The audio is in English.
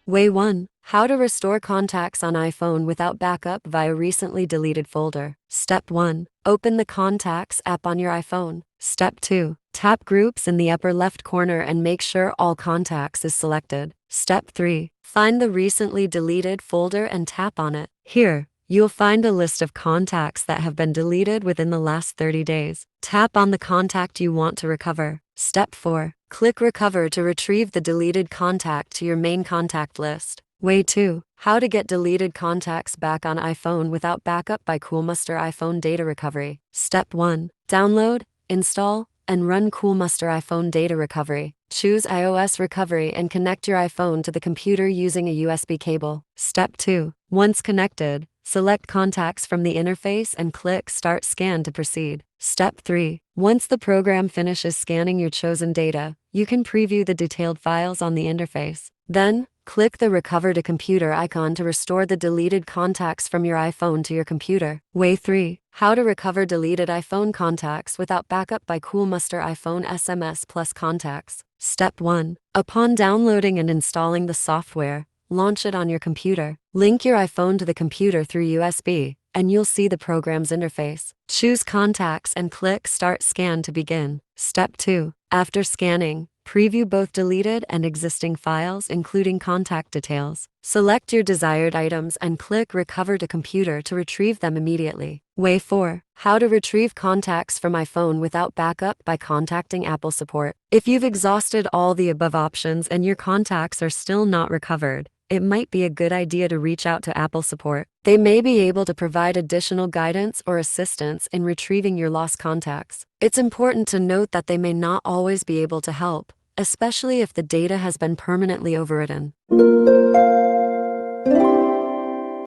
Way 1. How to restore contacts on iPhone without backup via recently deleted folder. Step 1. Open the Contacts app on your iPhone. Step 2. Tap Groups in the upper left corner and make sure All Contacts is selected. Step 3. Find the recently deleted folder and tap on it. Here, you'll find a list of contacts that have been deleted within the last 30 days. Tap on the contact you want to recover. Step 4. Click Recover to retrieve the deleted contact to your main contact list. Way 2. How to get deleted contacts back on iPhone without backup by Coolmuster iPhone Data Recovery. Step 1. Download, install, and run Coolmuster iPhone Data Recovery. Choose iOS Recovery and connect your iPhone to the computer using a USB cable. Step 2. Once connected, select Contacts from the interface and click Start Scan to proceed. Step 3. Once the program finishes scanning your chosen data, you can preview the detailed files on the interface. Then, click the Recover to Computer icon to restore the deleted contacts from your iPhone to your computer. Way 3. How to recover deleted iPhone contacts without backup by Coolmuster iPhone SMS Contacts. Step 1. Upon downloading and installing the software, launch it on your computer. Link your iPhone to the computer through USB, and you'll see the program's interface. Choose Contacts and click Start Scan to begin. Step 2. After scanning, preview both deleted and existing files, including contact details. Select your desired items and click Recover to Computer to retrieve them immediately. Way 4. How to retrieve contacts from iPhone without backup by contacting Apple support. If you've exhausted all the above options and your contacts are still not recovered, it might be a good idea to reach out to Apple support. They may be able to provide additional guidance or assistance in retrieving your lost contacts. It's important to note that they may not always be able to help, especially if the data has been permanently overwritten.